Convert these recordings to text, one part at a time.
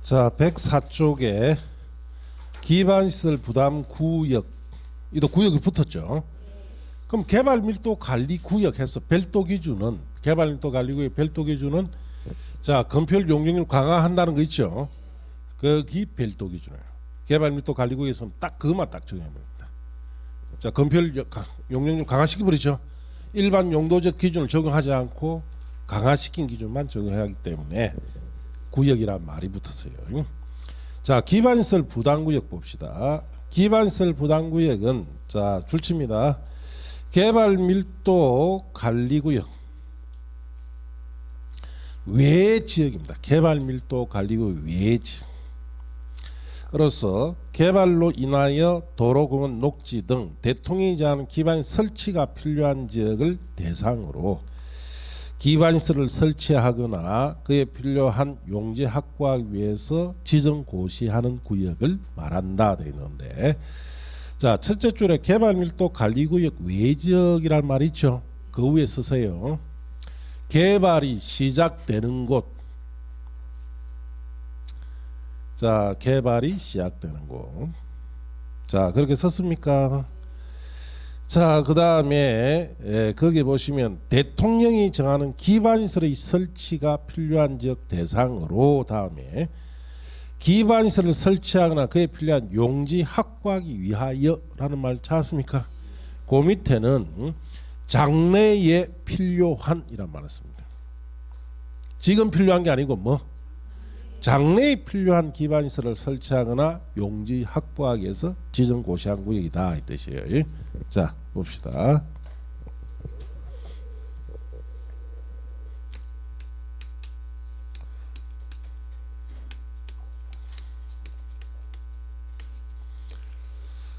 자, 104쪽에 기반시설 부담 구역, 이도 구역이 붙었죠. 그럼 개발밀도 관리 구역에서 별도 기준은, 개발밀도 관리 구역 별도 기준은, 자, 건폐율 용적률 강화한다는 거 있죠. 거기 별도 기준이에요. 개발밀도 관리 구역에서는 딱 그것만 딱 적용합니다. 자, 건폐율 용적률 강화시켜 버리죠. 일반 용도적 기준을 적용하지 않고 강화시킨 기준만 적용해야 하기 때문에 구역이란 말이 붙었어요. 자, 기반시설 부담구역 봅시다. 기반시설 부담구역은 자, 줄칩니다. 개발밀도 관리구역 외 지역입니다. 개발밀도 관리구역 외 지역. 으로서 개발로 인하여 도로, 공원, 녹지 등 대통령이지 않은 기반 설치가 필요한 지역을 대상으로 기반시설을 설치하거나 그에 필요한 용지 확보하기 위해서 지정 고시하는 구역을 말한다 되어 있는데, 자, 첫째 줄에 개발밀도 관리구역 외지역이란 말이 있죠. 그 위에 쓰세요. 개발이 시작되는 곳. 자, 개발이 시작되는 곳. 자, 그렇게 썼습니까? 자, 그 다음에 거기 보시면 대통령이 정하는 기반시설의 설치가 필요한 지역 대상으로, 다음에 기반시설을 설치하거나 그에 필요한 용지 확보하기 위하여라는 말 찾았습니까? 그 밑에는 장래에 필요한 이란 말을 씁니다. 지금 필요한 게 아니고 뭐 장래에 필요한 기반시설을 설치하거나 용지 확보하기 위해서 지정 고시한 구역이다 이 뜻이에요. 자, 봅시다.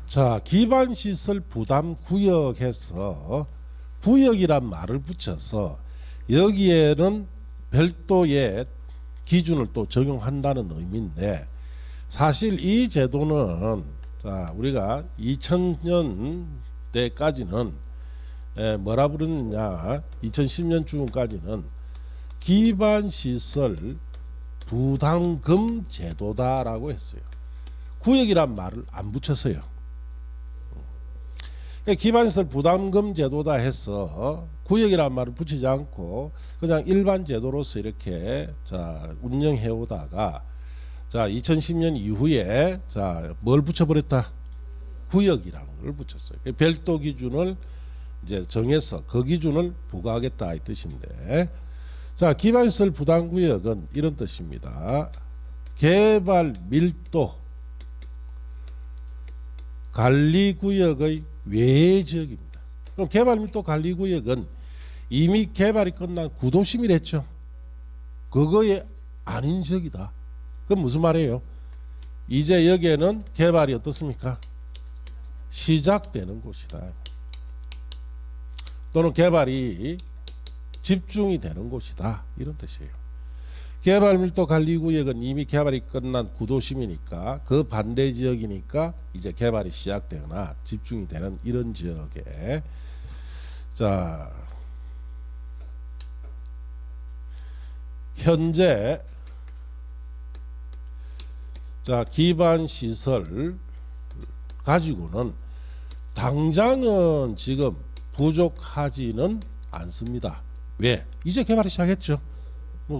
자, 기반시설 부담 구역에서 구역이란 말을 붙여서 여기에는 별도의 기준을 또 적용한다는 의미인데, 사실 이 제도는 자, 우리가 2000년 때까지는 뭐라 부르느냐, 2010년 중까지는 기반시설 부담금 제도다라고 했어요. 구역이란 말을 안 붙였어요. 기반시설 부담금 제도다 해서 구역이란 말을 붙이지 않고 그냥 일반 제도로서 이렇게 자, 운영해 오다가 자, 2010년 이후에 자, 뭘 붙여버렸다? 구역이라는 걸 붙였어요. 별도 기준을 이제 정해서 그 기준을 부과하겠다 이 뜻인데, 자, 기반시설 부담구역은 이런 뜻입니다. 개발 밀도 관리구역의 외 지역입니다. 그럼 개발밀도 관리구역은 이미 개발이 끝난 구도심이랬죠. 그거에 아닌 지역이다. 그럼 무슨 말이에요? 이제 여기에는 개발이 어떻습니까? 시작되는 곳이다. 또는 개발이 집중이 되는 곳이다. 이런 뜻이에요. 개발밀도 관리구역은 이미 개발이 끝난 구도심이니까 그 반대 지역이니까 이제 개발이 시작되거나 집중이 되는 이런 지역에, 자, 현재 자, 기반시설 가지고는 당장은 지금 부족하지는 않습니다. 왜? 이제 개발이 시작했죠.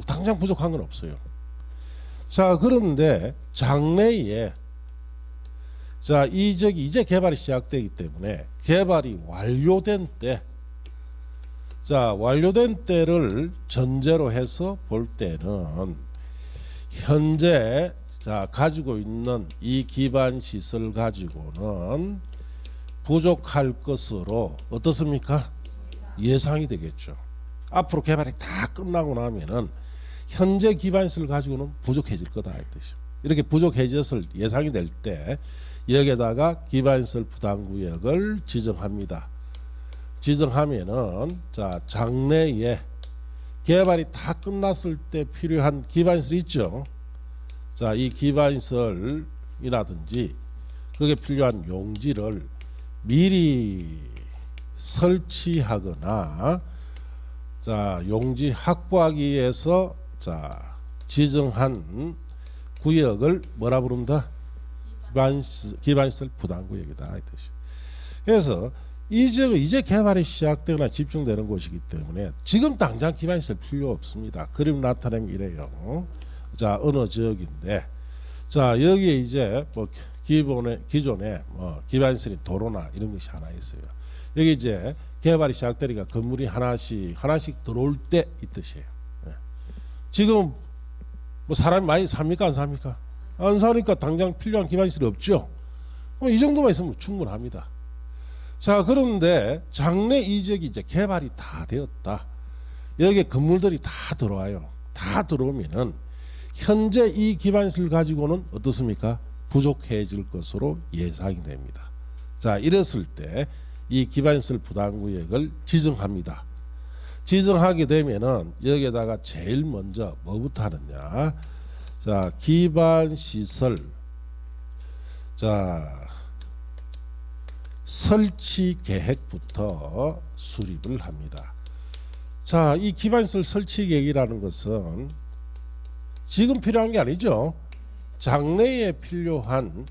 당장 부족한 건 없어요. 자, 그런데 장래에 자, 이 지역이 이제 개발이 시작되기 때문에 개발이 완료된 때, 자, 완료된 때를 전제로 해서 볼 때는 현재 자, 가지고 있는 이 기반 시설 가지고는 부족할 것으로 어떻습니까? 예상이 되겠죠. 앞으로 개발이 다 끝나고 나면은 현재 기반시설 가지고는 부족해질 거다 이 뜻이죠. 이렇게 부족해졌을 예상이 될 때 여기에다가 기반시설 부담구역을 지정합니다. 지정하면은 자, 장래에 개발이 다 끝났을 때 필요한 기반시설 있죠. 자, 이 기반시설이라든지 그게 필요한 용지를 미리 설치하거나 자, 용지 확보하기 위해서 자, 지정한 구역을 뭐라 부른다? 기반시설 부담구역이다 이 뜻이. 그래서 이 지역은 이제 개발이 시작되거나 집중되는 곳이기 때문에 지금 당장 기반시설 필요 없습니다. 그림 나타내면 이래요. 자, 어느 지역인데, 자 여기에 이제 뭐 기존에 뭐 기반시설이 도로나 이런 것이 하나 있어요. 여기 이제 개발이 시작되니까 건물이 하나씩 들어올 때 이 뜻이에요. 지금 뭐 사람이 많이 삽니까 안 삽니까? 안 사니까 당장 필요한 기반시설이 없죠. 이 정도만 있으면 충분합니다. 자, 그런데 장래 이 지역이 이제 개발이 다 되었다. 여기에 건물들이 다 들어와요. 다 들어오면은 현재 이 기반시설 가지고는 어떻습니까? 부족해질 것으로 예상이 됩니다. 자, 이랬을 때 이 기반시설 부담구역을 지정합니다. 지정하게 되면은 여기에다가 제일 먼저 뭐부터 하느냐? 자, 기반시설 자 설치 계획부터 수립을 합니다. 자, 이 기반시설 설치 계획이라는 것은 지금 필요한 게 아니죠. 장래에 필요한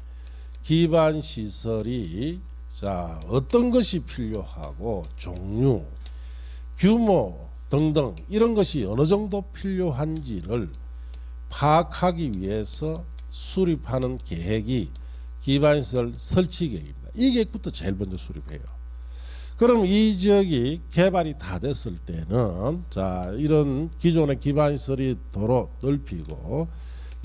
기반시설이 자 어떤 것이 필요하고 종류, 규모 등등 이런 것이 어느 정도 필요한지를 파악하기 위해서 수립하는 계획이 기반시설 설치 계획입니다. 이 계획부터 제일 먼저 수립해요. 그럼 이 지역이 개발이 다 됐을 때는 자 이런 기존의 기반시설이 도로 넓히고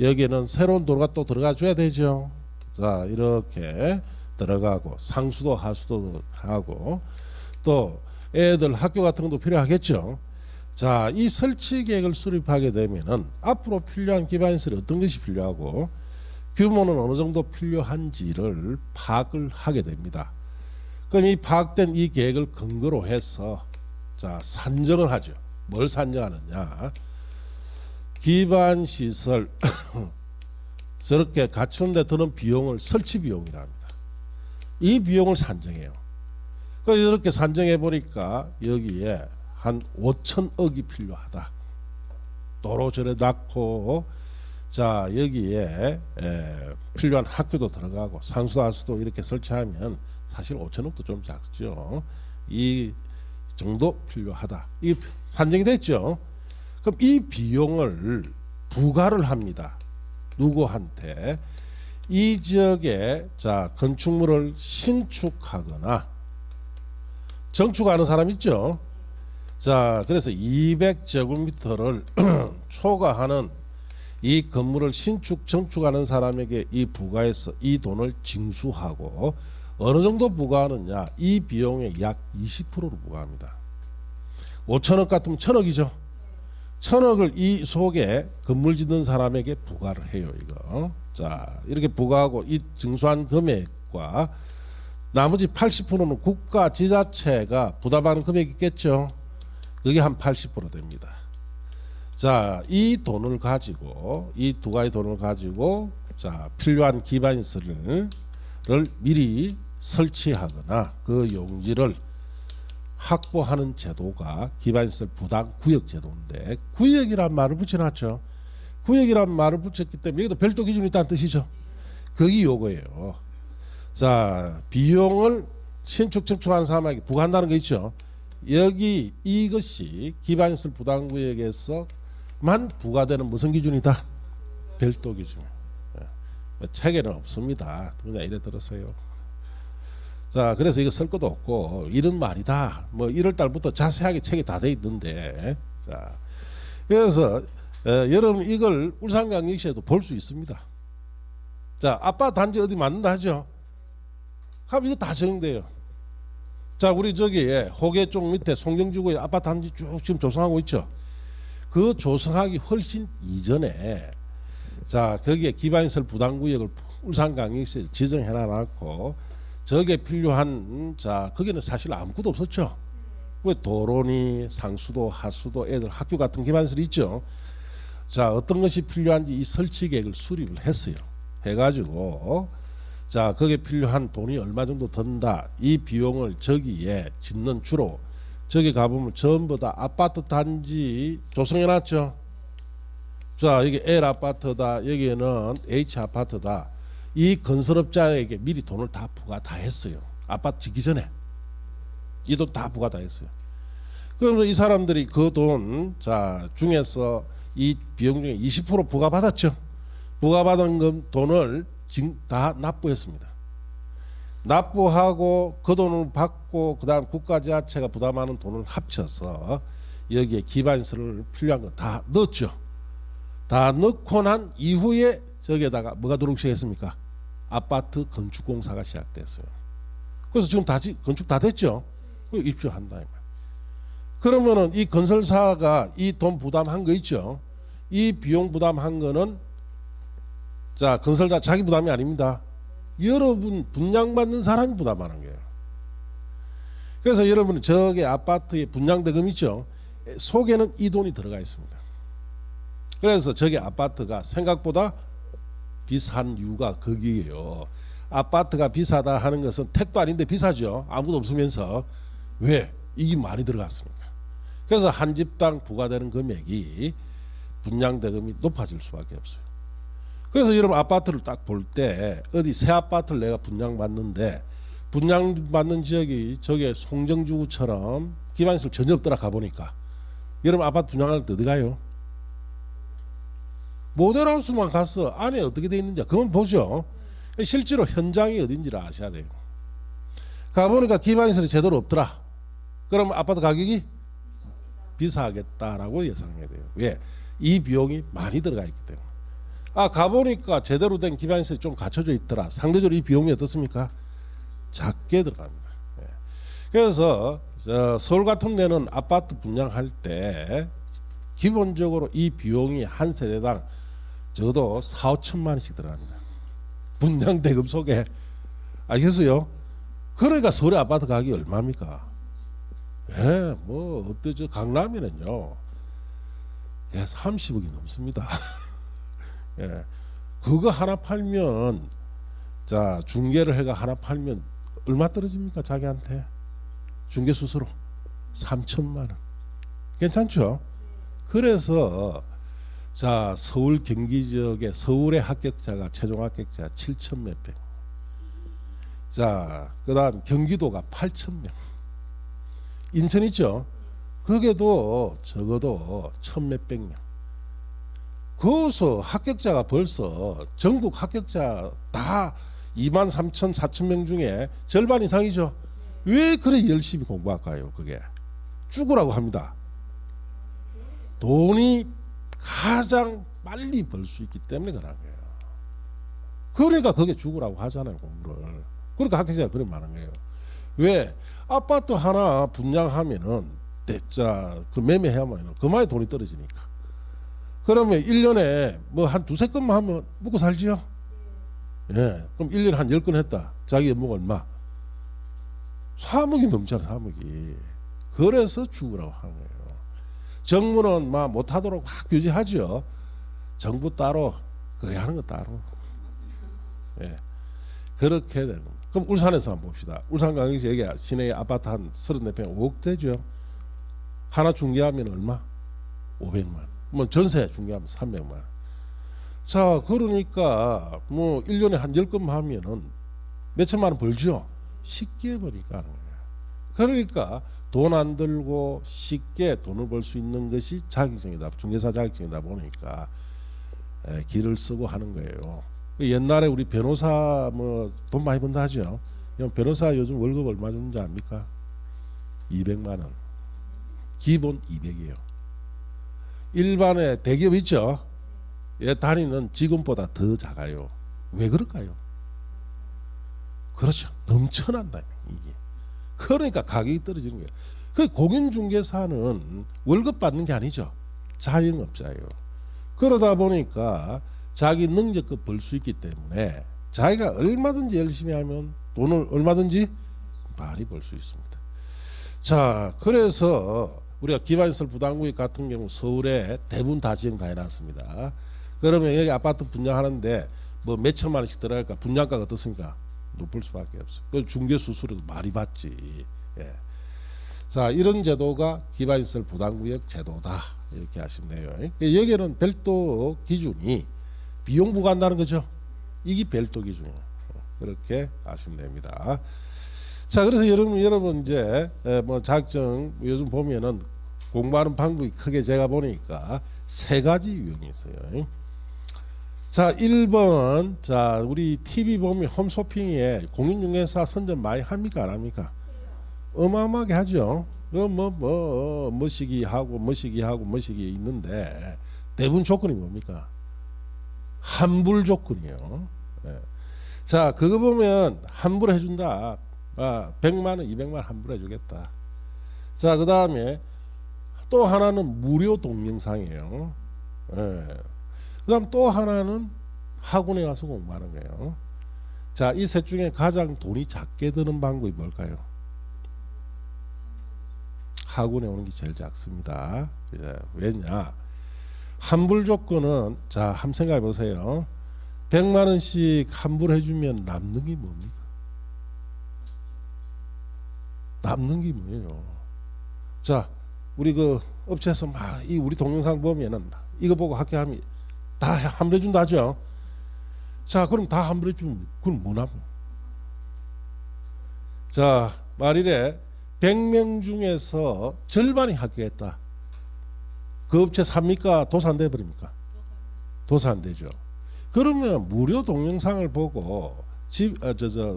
여기에는 새로운 도로가 또 들어가 줘야 되죠. 자 이렇게 들어가고 상수도 하수도 하고 또 애들 학교 같은 것도 필요하겠죠. 자, 이 설치 계획을 수립하게 되면은 앞으로 필요한 기반시설이 어떤 것이 필요하고 규모는 어느 정도 필요한지를 파악을 하게 됩니다. 그럼 이 파악된 이 계획을 근거로 해서 자 산정을 하죠. 뭘 산정하느냐? 기반시설 저렇게 갖추는 데 드는 비용을 설치 비용이라 합니다. 이 비용을 산정해요. 그래서 이렇게 산정해 보니까 여기에 한 5천억이 필요하다. 도로 저래 놨고 자 여기에 필요한 학교도 들어가고 상수도 하수도 이렇게 설치하면 사실 5천억도 좀 작죠. 이 정도 필요하다. 이 산정이 됐죠. 그럼 이 비용을 부과를 합니다. 누구한테? 이 지역에 자 건축물을 신축하거나 정축하는 사람 있죠. 자 그래서 200제곱미터를 초과하는 이 건물을 신축 정축하는 사람에게 이 부과해서 이 돈을 징수하고 어느 정도 부과하느냐? 이 비용의 약 20%를 부과합니다. 5천억 같으면 1,000억이죠. 1,000억을 이 속에 건물 짓는 사람에게 부과를 해요. 이거 자 이렇게 부과하고 이 징수한 금액과 나머지 80%는 국가 지자체가 부담하는 금액이 있겠죠. 그게 한 80% 됩니다. 자, 이 돈을 가지고 이 두 가지 돈을 가지고 자 필요한 기반시설을 미리 설치하거나 그 용지를 확보하는 제도가 기반시설 부담 구역 제도인데 구역이란 말을 붙여놨죠. 구역이란 말을 붙였기 때문에 여기도 별도 기준이 있다는 뜻이죠. 그게 요거예요. 자 비용을 신축 정축하는 사람에게 부과한다는 거 있죠. 여기 이것이 기반시설 부담구역에서만 부과되는 무슨 기준이다? 별도 기준. 책에는 없습니다. 그냥 이래 들었어요. 자 그래서 이거 쓸 것도 없고 이런 말이다. 뭐 1월달부터 자세하게 책이 다 돼 있는데 자 그래서 여러분 이걸 울산광역시에도 볼 수 있습니다. 자 아파트 단지 어디 맞는다 하죠. 하면 이거 다 정돼요. 자 우리 저기에 호계 쪽 밑에 송정지구에 아파트 단지 쭉 지금 조성하고 있죠. 그 조성하기 훨씬 이전에 자 거기에 기반시설 부담구역을 울산광역시에서 지정해 놔놨고 저게 필요한 자 거기는 사실 아무것도 없었죠. 왜 도로니 상수도 하수도 애들 학교 같은 기반시설이 있죠. 자 어떤 것이 필요한지 이 설치 계획을 수립을 했어요. 해가지고 자 거기에 필요한 돈이 얼마 정도 든다. 이 비용을 저기에 짓는 주로 저기 가보면 전부 다 아파트 단지 조성해놨죠. 자, 이게 L 아파트다. 여기에는 H 아파트다. 이 건설업자에게 미리 돈을 다 부과 다 했어요. 아파트 짓기 전에 이 돈 다 부과 다 했어요. 그러면 이 사람들이 그 돈 자 중에서 이 비용 중에 20% 부과 받았죠. 부과 받은 돈을 다 납부했습니다. 납부하고 그 돈을 받고 그다음 국가지자체가 부담하는 돈을 합쳐서 여기에 기반시설을 필요한 거 다 넣었죠. 다 넣고 난 이후에 저기에다가 뭐가 들어오기 시작했습니까? 아파트 건축공사가 시작됐어요. 그래서 지금 다 건축 다 됐죠. 입주한다. 그러면은 이 건설사가 이 돈 부담한 거 있죠. 이 비용 부담한 거는 자 건설사 자기 부담이 아닙니다. 여러분 분양받는 사람이 부담하는 거예요. 그래서 여러분 저기 아파트의 분양대금 있죠. 속에는 이 돈이 들어가 있습니다. 그래서 저기 아파트가 생각보다 비싼 이유가 거기에요. 아파트가 비싸다 하는 것은 택도 아닌데 비싸죠. 아무도 없으면서. 왜? 이게 많이 들어갔으니까. 그래서 한 집당 부과되는 금액이 분양대금이 높아질 수밖에 없어요. 그래서 여러분 아파트를 딱 볼 때 어디 새 아파트를 내가 분양받는데 분양받는 지역이 저게 송정주구처럼 기반시설 전혀 없더라 가보니까 여러분 아파트 분양할 때 어디 가요? 모델하우스만 가서 안에 어떻게 돼 있는지 그건 보죠. 실제로 현장이 어딘지를 아셔야 돼요. 가보니까 기반시설이 제대로 없더라. 그럼 아파트 가격이 비싸겠다라고 예상해야 돼요. 왜? 이 비용이 많이 들어가 있기 때문에. 아 가보니까 제대로 된 기반시설이 좀 갖춰져 있더라. 상대적으로 이 비용이 어떻습니까? 작게 들어갑니다. 예. 그래서 서울 같은 데는 아파트 분양할 때 기본적으로 이 비용이 한 세대당 적어도 4,5천만 원씩 들어갑니다. 분양대금 속에. 알겠어요? 그러니까 서울의 아파트 가격이 얼마입니까? 예, 뭐 어때죠? 강남이는요. 예, 30억이 넘습니다. 예, 그거 하나 팔면 자 중개를 해가 하나 팔면 얼마 떨어집니까? 자기한테 중개 수수료 3천만 원. 괜찮죠? 그래서 자 서울 경기 지역에 서울의 합격자가 최종 합격자 7천 몇 명. 자 그다음 경기도가 8천 명. 인천 있죠? 거기도 적어도 1,000 몇백 명. 거기서 합격자가 벌써 전국 합격자 다 23,000, 4천 명 중에 절반 이상이죠. 왜 그래 열심히 공부할까요? 그게 죽으라고 합니다. 돈이 가장 빨리 벌 수 있기 때문에 그런 거예요. 그러니까 그게 죽으라고 하잖아요, 공부를. 그러니까 합격자가 그래 많은 거예요. 왜? 아파트 하나 분양하면은 대자 그 매매해야만 그만에 돈이 떨어지니까. 그러면 1년에 뭐 한 두세 건만 하면 먹고 살지요? 예. 그럼 1년에 한 10건 했다. 자기 연봉 얼마? 3억이 넘잖아, 3억이. 그래서 죽으라고 하는 거예요. 정부는 막 못하도록 막 규제하죠. 정부 따로, 그래 하는 거 따로. 예. 그렇게 되는 겁니다. 그럼 울산에서 한번 봅시다. 울산광역시 여기 시내 아파트 한 34평 5억 되죠. 하나 중개하면 얼마? 500만. 뭐 전세 중개하면 300만. 자, 그러니까 뭐 1년에 한 10건만 하면은 몇천만 원 벌죠. 쉽게 버니까 하는 거예요. 그러니까 돈 안 들고 쉽게 돈을 벌 수 있는 것이 자격증이다. 중개사 자격증이다 보니까 길을 쓰고 하는 거예요. 옛날에 우리 변호사 뭐 돈 많이 번다 하죠. 변호사 요즘 월급 얼마 주는지 압니까? 200만 원. 기본 200이에요. 일반의 대기업 있죠. 예, 다니는 직원보다 더 작아요. 왜 그럴까요? 그렇죠. 넘쳐난다 이게. 그러니까 가격이 떨어지는 거예요. 그 공인중개사는 월급 받는 게 아니죠. 자영업자예요. 그러다 보니까 자기 능력껏 벌 수 있기 때문에 자기가 얼마든지 열심히 하면 돈을 얼마든지 많이 벌 수 있습니다. 자, 그래서 우리가 기반시설 부담구역 같은 경우 서울에 대부분 다 지정 다 해놨습니다. 그러면 여기 아파트 분양하는데 뭐 몇천만 원씩 들어갈까? 분양가가 어떻습니까? 높을 수밖에 없어요. 그 중개 수수료도 많이 받지. 예. 자, 이런 제도가 기반시설 부담구역 제도다. 이렇게 하시면 돼요. 여기에는 별도 기준이 비용 부과한다는 거죠. 이게 별도 기준이에요. 그렇게 아시면 됩니다. 자, 그래서 여러분 이제 뭐 자격증 요즘 보면은 공부하는 방법이 크게 제가 보니까 세 가지 유형이 있어요. 자, 1번, 자, 우리 TV 보면 홈쇼핑에 공인중개사 선전 많이 합니까, 안 합니까? 어마어마하게 하죠. 뭐시기 하고 있는데 대부분 조건이 뭡니까? 환불 조건이에요. 예. 자, 그거 보면 환불 해준다. 100만 원, 200만 원 환불해 주겠다. 자, 그 다음에 또 하나는 무료 동영상이에요. 예. 그 다음 또 하나는 학원에 가서 공부하는 거예요. 자, 이 셋 중에 가장 돈이 작게 드는 방법이 뭘까요? 학원에 오는 게 제일 작습니다. 왜냐? 환불 조건은, 자, 한번 생각해 보세요. 100만 원씩 환불해 주면 남는 게 뭡니까? 남는 게 뭐예요? 자, 우리 그 업체에서 막 이 우리 동영상 보면은 이거 보고 합격하면 다 환불해 준다 하죠. 자, 그럼 다 환불해 주면 그건 뭐 남아? 자, 말이래 100명 중에서 절반이 합격했다. 그 업체 삽니까? 도산 안 돼버립니까? 도산 안 되죠. 그러면 무료 동영상을 보고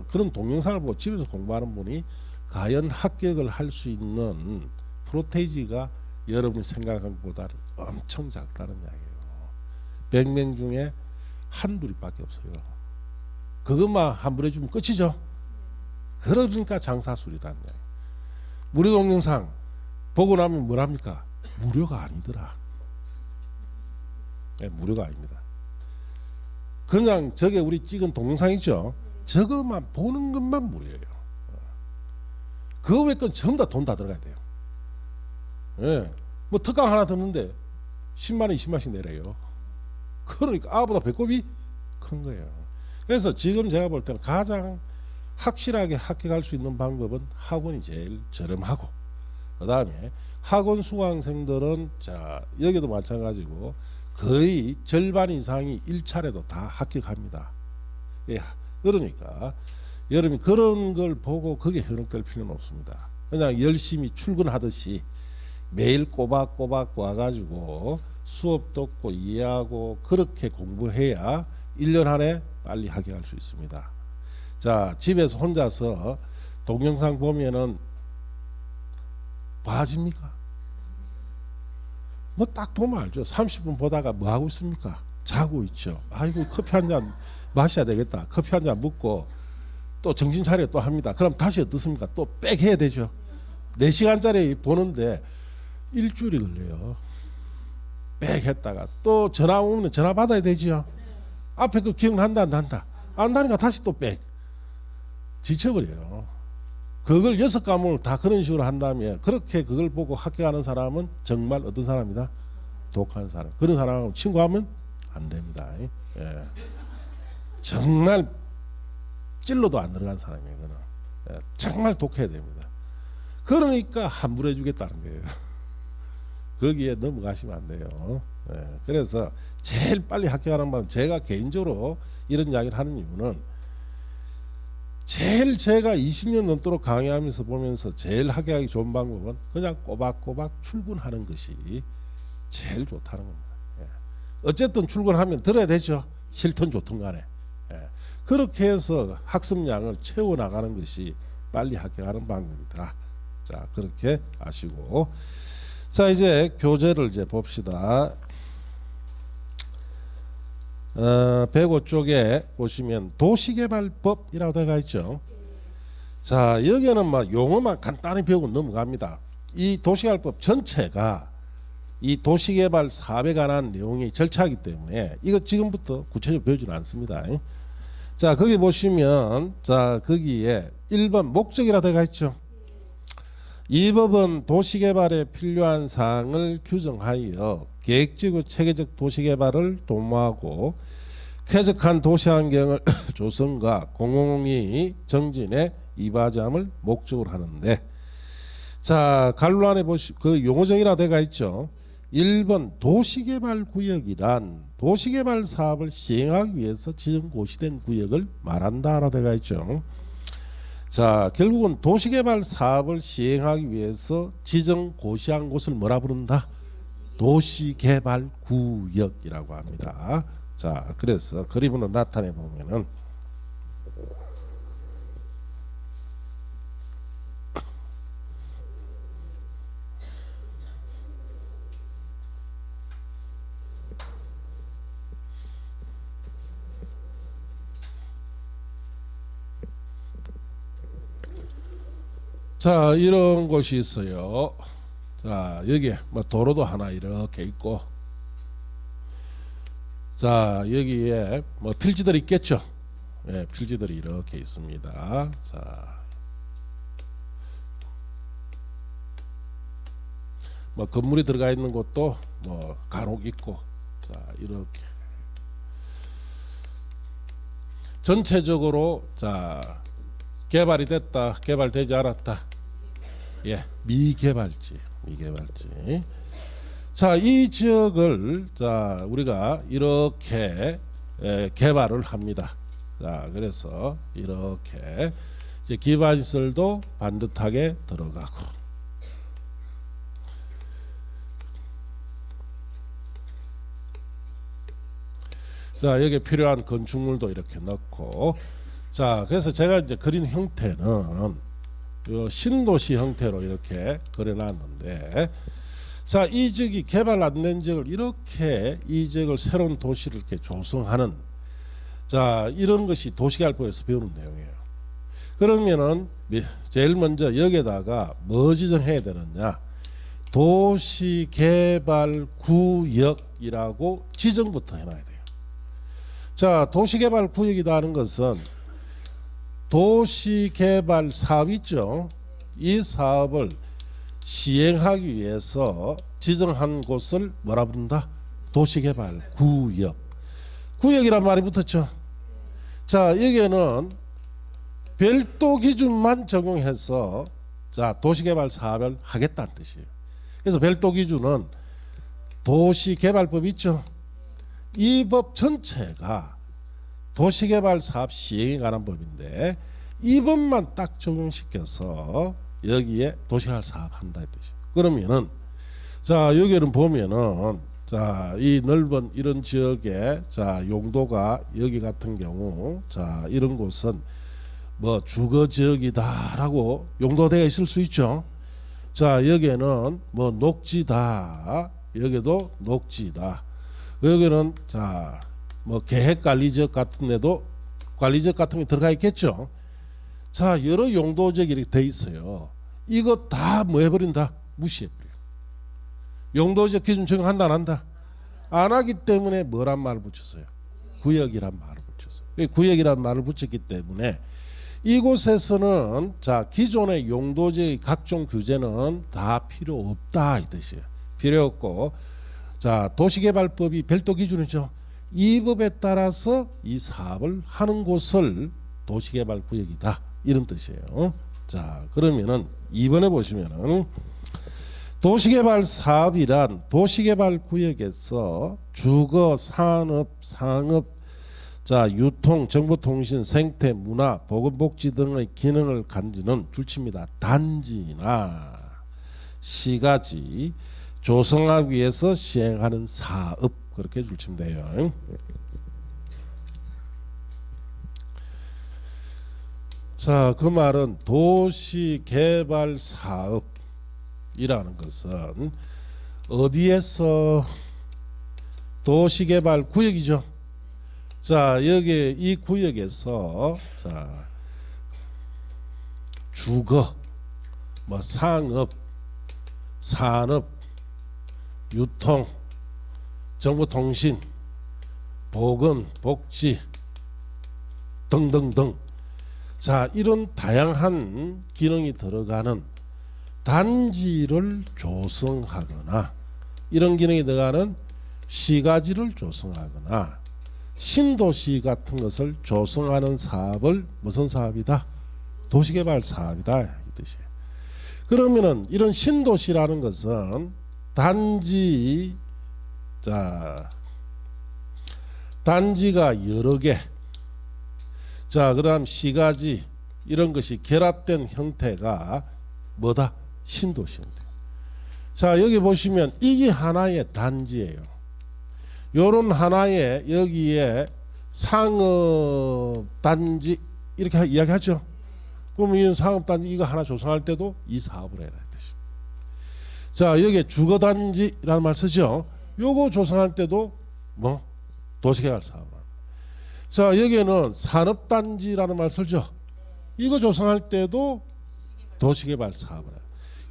그런 동영상을 보고 집에서 공부하는 분이 과연 합격을 할 수 있는 프로테이지가 여러분이 생각한 것보다 엄청 작다는 이야기예요. 100명 중에 한둘이밖에 없어요. 그것만 환불해 주면 끝이죠. 그러니까 장사술이라는 이야기. 무료 동영상 보고 나면 뭐랍니까? 무료가 아니더라. 네, 무료가 아닙니다. 그냥 저게 우리 찍은 동영상이죠. 저것만 보는 것만 무료예요. 그거 외 건 전부 다 돈 다 들어가야 돼요. 예. 뭐 특강 하나 듣는데 10만 원, 20만 원씩 내려요. 그러니까 아보다 배꼽이 큰 거예요. 그래서 지금 제가 볼 때는 가장 확실하게 합격할 수 있는 방법은 학원이 제일 저렴하고, 그 다음에 학원 수강생들은 자 여기도 마찬가지고 거의 절반 이상이 1차례도 다 합격합니다. 예, 그러니까 여러분이 그런 걸 보고 그게 현혹될 필요는 없습니다. 그냥 열심히 출근하듯이 매일 꼬박꼬박 와가지고 수업 듣고 이해하고 그렇게 공부해야 1년 안에 빨리 합격할 수 있습니다. 자, 집에서 혼자서 동영상 보면은 봐집니까? 뭐 딱 보면 알죠. 30분 보다가 뭐 하고 있습니까? 자고 있죠. 아이고 커피 한 잔 마셔야 되겠다. 커피 한 잔 먹고 또 정신 차려 또 합니다. 그럼 다시 어떻습니까? 또 백 해야 되죠. 4시간짜리 보는데 일주일이 걸려요. 백 했다가 또 전화 오면 전화 받아야 되죠. 앞에 그 기억난다 안 난다. 안 나니까 다시 또 백. 지쳐버려요. 그걸 6과목을 다 그런 식으로 한다면 그렇게 그걸 보고 합격하는 사람은 정말 어떤 사람이다? 독한 사람. 그런 사람하고 친구하면 안 됩니다. 예. 정말 찔러도 안 들어간 사람이에요. 그는. 예. 정말 독해야 됩니다. 그러니까 환불해 주겠다는 거예요. 거기에 넘어가시면 안 돼요. 예. 그래서 제일 빨리 합격하는 방법, 제가 개인적으로 이런 이야기를 하는 이유는 제일 제가 20년 넘도록 강의하면서 보면서 제일 합격하기 좋은 방법은 그냥 꼬박꼬박 출근하는 것이 제일 좋다는 겁니다. 예. 어쨌든 출근하면 들어야 되죠. 싫든 좋든 간에. 예. 그렇게 해서 학습량을 채워나가는 것이 빨리 합격하는 방법이다. 자, 그렇게 아시고, 자 이제 교재를 이제 봅시다. 105쪽에 보시면 도시개발법이라고 되어 있죠. 자, 여기는 막 용어만 간단히 배우고 넘어갑니다. 이 도시개발법 전체가 이 도시개발 사업에 관한 내용이 절차이기 때문에 이거 지금부터 구체적으로 배우지는 않습니다. 자, 거기 보시면 자 거기에 1번 목적이라 되어 있죠. 이 법은 도시개발에 필요한 사항을 규정하여 계획적이고 체계적 도시개발을 도모하고 쾌적한 도시환경을 조성과 공공이 정진에 이바지함을 목적으로 하는데, 자 간로 안에 보시 그 용어정의라 되어 있죠. 1번 도시개발구역이란 도시개발 사업을 시행하기 위해서 지정고시된 구역을 말한다라 되어 있죠. 자, 결국은 도시개발 사업을 시행하기 위해서 지정고시한 곳을 뭐라 부른다? 도시개발구역이라고 합니다. 자, 그래서 그림으로 나타내 보면은 자, 이런 곳이 있어요. 자, 여기에 뭐 도로도 하나 이렇게 있고, 자, 여기에 뭐 필지들이 있겠죠. 예, 필지들이 이렇게 있습니다. 자, 뭐 건물이 들어가 있는 곳도 뭐 간혹 있고, 자, 이렇게 전체적으로 자, 개발이 됐다, 개발되지 않았다. 예, 미개발지. 자, 이 지역을 자, 우리가 이렇게 개발을 합니다. 자, 그래서 이렇게 이제 기반시설도 반듯하게 들어가고, 자, 여기 필요한 건축물도 이렇게 넣고, 자, 그래서 제가 이제 그린 형태는 신도시 형태로 이렇게 그려놨는데, 자, 이 지역이 개발 안 된 지역을 이렇게 이 지역을 새로운 도시를 이렇게 조성하는, 자, 이런 것이 도시개발법에서 배우는 내용이에요. 그러면은 제일 먼저 여기에다가 뭐 지정해야 되느냐? 도시개발구역이라고 지정부터 해놔야 돼요. 자, 도시개발구역이다 하는 것은 도시개발 사업 있죠. 이 사업을 시행하기 위해서 지정한 곳을 뭐라 부른다? 도시개발구역. 구역이란 말이 붙었죠. 자, 여기에는 별도 기준만 적용해서 자, 도시개발 사업을 하겠다는 뜻이에요. 그래서 별도 기준은 도시개발법 있죠. 이 법 전체가 도시개발 사업 시행에 관한 법인데, 이 법만 딱 적용시켜서 여기에 도시개발 사업 한다 이 뜻이에요. 그러면은 자, 여기를 보면은 자, 이 넓은 이런 지역에 자, 용도가 여기 같은 경우 자, 이런 곳은 뭐 주거 지역이다라고 용도되어 있을 수 있죠. 자, 여기에는 뭐 녹지다, 여기도 녹지다, 여기는 자, 뭐 계획관리지역 같은 데도 관리지역 같은 게 들어가 있겠죠. 자, 여러 용도지역이 이렇게 돼 있어요. 이거 다 뭐 해버린다? 무시해버려요. 용도지역 기준 적용한다 안 한다? 안 하기 때문에 뭐란 말을 붙였어요? 구역이란 말을 붙였어요. 구역이란 말을 붙였기 때문에 이곳에서는 자, 기존의 용도지역의 각종 규제는 다 필요 없다 이 뜻이에요. 필요 없고, 자, 도시개발법이 별도 기준이죠. 이 법에 따라서 이 사업을 하는 곳을 도시개발구역이다 이런 뜻이에요. 자, 그러면은 2번에 보시면은 도시개발 사업이란 도시개발구역에서 주거, 산업, 상업, 자, 유통, 정보통신, 생태, 문화, 보건복지 등의 기능을 가지는 줄칩니다. 단지나 시가지 조성하기 위해서 시행하는 사업, 그렇게 줄치면 돼요. 자, 그 말은 도시개발 사업이라는 것은 어디에서 도시개발 구역이죠. 자, 여기 이 구역에서 자, 주거, 뭐 상업, 산업, 유통, 정보통신, 보건, 복지 등등등, 자, 이런 다양한 기능이 들어가는 단지를 조성하거나, 이런 기능이 들어가는 시가지를 조성하거나 신도시 같은 것을 조성하는 사업을 무슨 사업이다? 도시개발 사업이다 이 뜻이에요. 그러면은 이런 신도시라는 것은 단지 자 단지가 여러 개. 자, 그다음 시가지 이런 것이 결합된 형태가 뭐다? 신도시 형태. 자, 여기 보시면 이게 하나의 단지예요. 요런 하나의 여기에 상업 단지 이렇게 이야기하죠. 그러면 이 상업 단지 이거 하나 조성할 때도 이 사업을 해라 뜻이. 자, 여기에 주거 단지라는 말 쓰죠. 요거 조성할 때도 뭐 도시개발 사업을 합니다. 자, 여기에는 산업 단지라는 말 쓰죠. 이거 조성할 때도 도시개발 사업을 해요.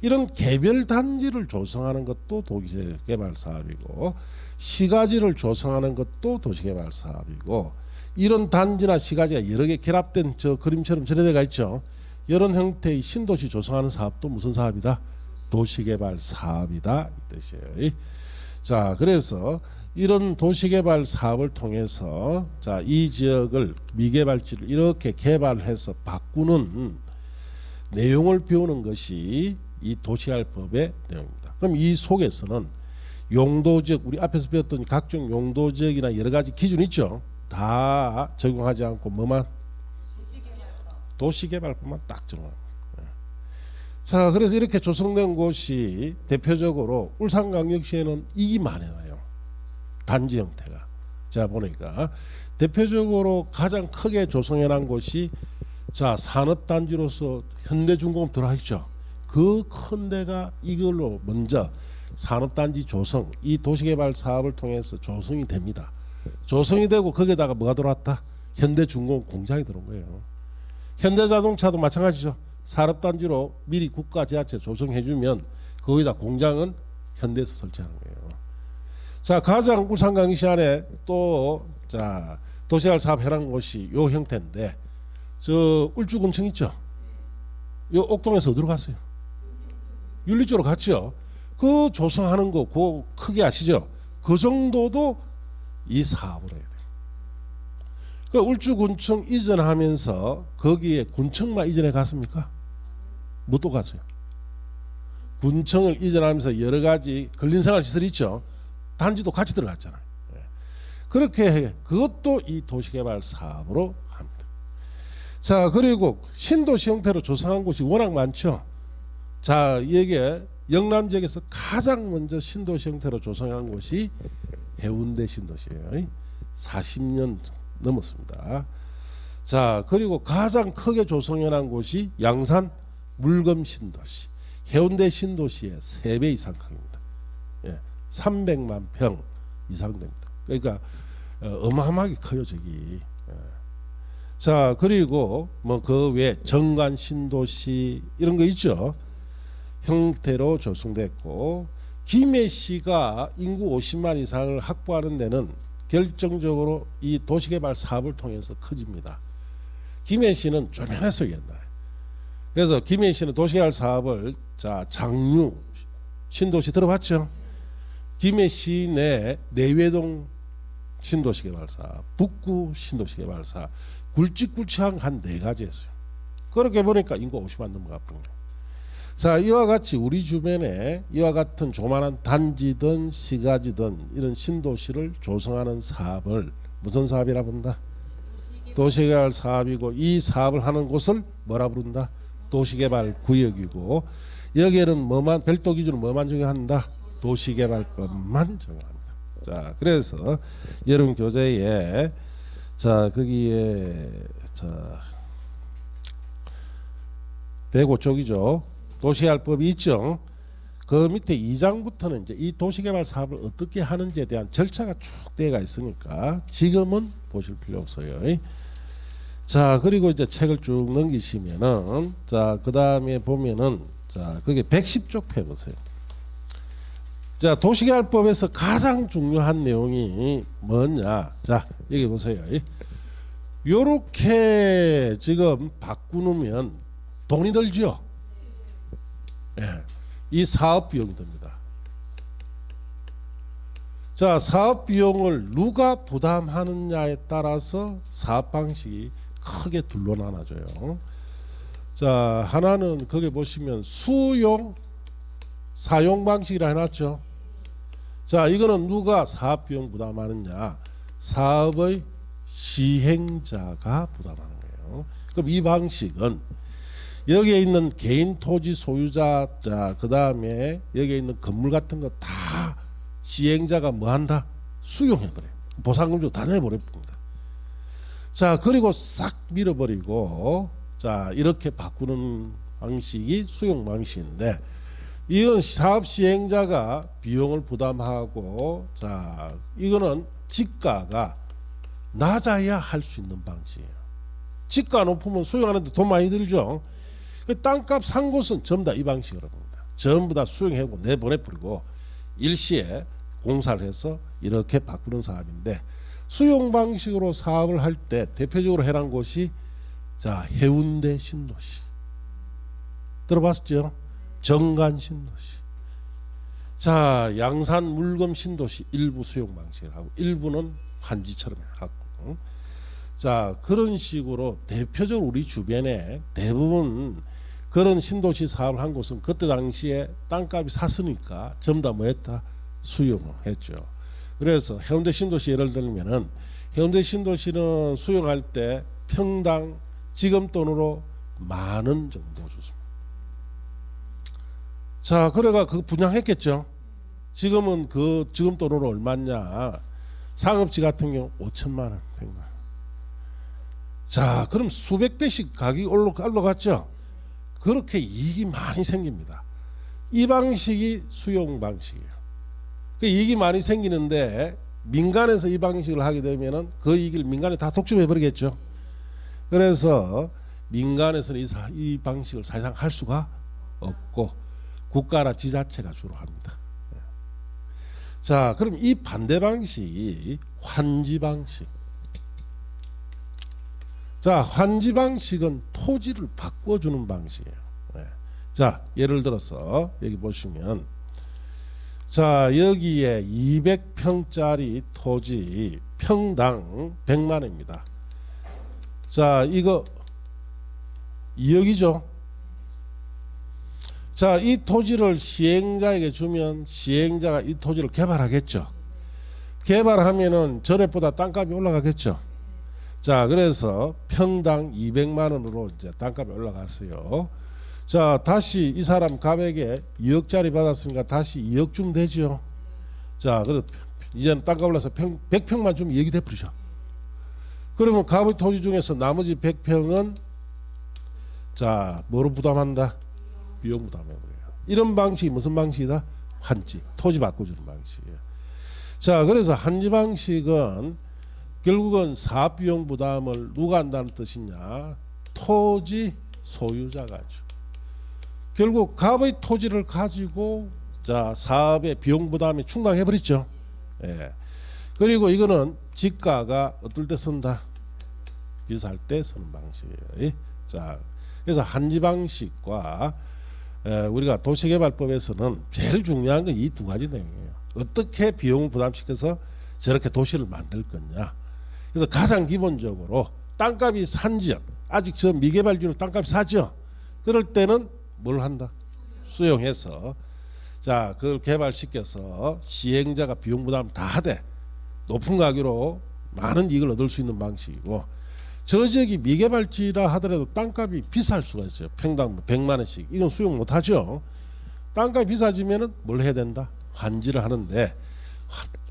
이런 개별 단지를 조성하는 것도 도시개발 사업이고, 시가지를 조성하는 것도 도시개발 사업이고, 이런 단지나 시가지가 여러 개 결합된 저 그림처럼 전해가 있죠. 이런 형태의 신도시 조성하는 사업도 무슨 사업이다? 도시개발 사업이다 이 뜻이에요. 자, 그래서 이런 도시개발 사업을 통해서 자, 이 지역을 미개발지를 이렇게 개발해서 바꾸는 내용을 배우는 것이 이 도시개발법의 내용입니다. 그럼 이 속에서는 용도지역, 우리 앞에서 배웠던 각종 용도지역이나 여러 가지 기준 있죠. 다 적용하지 않고 뭐만? 도시개발법만 딱 적용합니다. 자, 그래서 이렇게 조성된 곳이 대표적으로 울산광역시에는 이게 많아요. 단지 형태가. 자, 보니까 대표적으로 가장 크게 조성해 놓은 곳이 자, 산업단지로서 현대중공업 들어와 있죠. 그 큰 데가 이걸로 먼저 산업단지 조성, 이 도시개발 사업을 통해서 조성이 됩니다. 조성이 되고 거기에다가 뭐가 들어왔다? 현대중공업 공장이 들어온 거예요. 현대자동차도 마찬가지죠. 산업단지로 미리 국가 지자체 조성해주면 거기다 공장은 현대에서 설치하는 거예요. 자, 가장 울산광역시 안에 또 자, 도시개발 사업 해놓은 곳이 요 형태인데, 저 울주군청 있죠. 요 옥동에서 어디로 갔어요? 윤리쪽으로 갔죠. 그 조성하는 거 그 크게 아시죠? 그 정도도 이 사업을 해야 돼요. 그 울주군청 이전하면서 거기에 군청만 이전해 갔습니까? 뭐 또 갔어요? 군청을 이전하면서 여러 가지 근린생활시설이 있죠. 단지도 같이 들어갔잖아요. 그렇게 해. 그것도 이 도시개발 사업으로 합니다. 자, 그리고 신도시 형태로 조성한 곳이 워낙 많죠. 자, 이게 영남 지역에서 가장 먼저 신도시 형태로 조성한 곳이 해운대 신도시예요. 40년 넘었습니다. 자, 그리고 가장 크게 조성해 놓은 곳이 양산 물금 신도시. 해운대 신도시의 3배 이상 큽니다. 예, 300만 평 이상 됩니다. 그러니까 어마어마하게 커요, 저기. 예. 자, 그리고 뭐 그 외에 정관 신도시 이런 거 있죠. 형태로 조성됐고, 김해시가 인구 50만 이상을 확보하는 데는 결정적으로 이 도시개발 사업을 통해서 커집니다. 김해시는 조면했어요, 옛날에. 그래서 김해시는 도시개발 사업을 자, 장류 신도시 들어봤죠? 김해시 내 내외동 신도시개발사, 북구 신도시개발사, 굵직굵직한 한 4가지 했어요. 그렇게 보니까 인구 50만 넘어가 버린 거예요. 자, 이와 같이 우리 주변에 이와 같은 조만한 단지든 시가지든 이런 신도시를 조성하는 사업을 무슨 사업이라 부른다? 도시개발 사업이고, 이 사업을 하는 곳을 뭐라 부른다? 도시개발 구역이고, 여기에는 뭐만 별도 기준으로 뭐만 적용한다? 도시개발법만 적용합니다. 자, 그래서 여러분 교재에 자, 거기에 자 105쪽이죠. 도시개발법이 있죠. 그 밑에 2장부터는 이제 이 도시개발 사업을 어떻게 하는지에 대한 절차가 쭉 되어가 있으니까 지금은 보실 필요 없어요. 자, 그리고 이제 책을 쭉 넘기시면은 자, 그 다음에 보면은 자, 그게 110쪽 펴보세요. 자, 도시개발법에서 가장 중요한 내용이 뭐냐? 자, 여기 보세요. 요렇게 지금 바꾸면 돈이 들죠. 예, 이 사업 비용이 듭니다. 자, 사업 비용을 누가 부담하느냐에 따라서 사업 방식이 크게 둘로 나눠져요. 자, 하나는 거기 보시면 수용 사용 방식이라 해놨죠. 자, 이거는 누가 사업 비용 부담하느냐? 사업의 시행자가 부담하는 거예요. 그럼 이 방식은 여기에 있는 개인 토지 소유자, 자, 그 다음에 여기에 있는 건물 같은 거 다 시행자가 뭐 한다? 수용해버려요. 보상금 주고 다 내버려봅니다. 자, 그리고 싹 밀어버리고, 자, 이렇게 바꾸는 방식이 수용 방식인데, 이건 사업 시행자가 비용을 부담하고, 자, 이거는 지가가 낮아야 할 수 있는 방식이에요. 지가 높으면 수용하는데 돈 많이 들죠. 땅값 산 곳은 전부 다 이 방식으로 봅니다. 전부 다 수용하고 내보내버리고 일시에 공사를 해서 이렇게 바꾸는 사업인데, 수용 방식으로 사업을 할 때 대표적으로 해당 곳이, 자, 해운대 신도시 들어봤죠? 정관 신도시, 자, 양산 물금 신도시 일부 수용 방식을 하고 일부는 환지처럼 하고, 자, 그런 식으로 대표적으로 우리 주변에 대부분 그런 신도시 사업을 한 곳은 그때 당시에 땅값이 샀으니까 전부 다 뭐 했다? 수용을 했죠. 그래서 해운대 신도시 예를 들면은 해운대 신도시는 수용할 때 평당 지금 돈으로 10,000원 정도 줬습니다. 자, 그래가 그 분양했겠죠. 지금은 그 지금 돈으로 얼마냐? 상업지 같은 경우 5천만 원, 100만 원. 자, 그럼 수백 배씩 가격이 올라갔죠. 그렇게 이익이 많이 생깁니다. 이 방식이 수용 방식이에요. 그 이익이 많이 생기는데 민간에서 이 방식을 하게 되면은 그 이익을 민간에 다 독점해 버리겠죠. 그래서 민간에서는 이 방식을 사실상 할 수가 없고 국가나 지자체가 주로 합니다. 자, 그럼 이 반대 방식이 환지 방식. 자, 환지 방식은 토지를 바꿔주는 방식이에요. 자, 예를 들어서 여기 보시면, 자, 여기에 200평짜리 토지 평당 100만 원입니다. 자, 이거 2억이죠. 자, 이 토지를 시행자에게 주면 시행자가 이 토지를 개발하겠죠. 개발하면은 전에보다 땅값이 올라가겠죠. 자, 그래서 평당 200만 원으로 이제 땅값이 올라갔어요. 자, 다시 이 사람 갑에게 2억짜리 받았으니까 다시 2억 주면 되죠. 자, 그래서 이제는 땅값 올라서 100평만 주면 2억이 돼버리죠. 그러면 갑의 토지 중에서 나머지 100평은 자, 뭐로 부담한다? 비용 부담해버려요. 이런 방식이 무슨 방식이다? 환지, 토지 바꿔주는 방식이에요. 자, 그래서 환지 방식은 결국은 사업비용 부담을 누가 한다는 뜻이냐? 토지 소유자가 하죠. 결국 갑의 토지를 가지고 자, 사업의 비용 부담이 충당해버리죠. 예. 그리고 이거는 지가가 어떨 때 쓴다? 비쌀 때 쓰는 방식이에요. 자, 그래서 환지 방식과 우리가 도시개발법에서는 제일 중요한 건 이 두 가지 내용이에요. 어떻게 비용을 부담시켜서 저렇게 도시를 만들 거냐. 그래서 가장 기본적으로 땅값이 산 지역, 아직 저 미개발지로 땅값이 사죠. 그럴 때는 뭘 한다? 수용해서 자, 그걸 개발시켜서 시행자가 비용 부담을 다 하되 높은 가격으로 많은 이익을 얻을 수 있는 방식이고, 저 지역이 미개발지라 하더라도 땅값이 비쌀 수가 있어요. 평당 100만 원씩. 이건 수용 못하죠. 땅값이 비싸지면은 뭘 해야 된다? 환지를 하는데,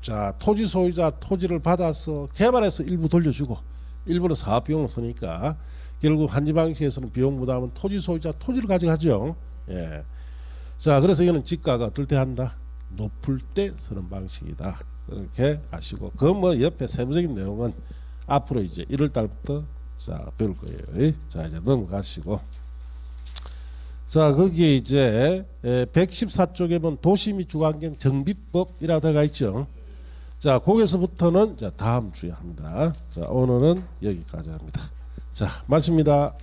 자, 토지 소유자 토지를 받아서 개발해서 일부 돌려주고 일부는 사업 비용을 쓰니까 결국 환지 방식에서는 비용 부담은 토지 소유자 토지를 가져가죠. 예. 자, 그래서 이거는 지가가 어떨 때 한다? 높을 때 쓰는 방식이다. 이렇게 아시고, 그 뭐 옆에 세부적인 내용은 앞으로 이제 1월 달부터 자, 배울 거예요. 자, 이제 넘어가시고, 자, 거기에 이제 114쪽에 보면 도시 및 주거환경 정비법이라고 들어가 있죠. 자, 거기서부터는 자, 다음 주에 합니다. 자, 오늘은 여기까지 합니다. 자, 맞습니다.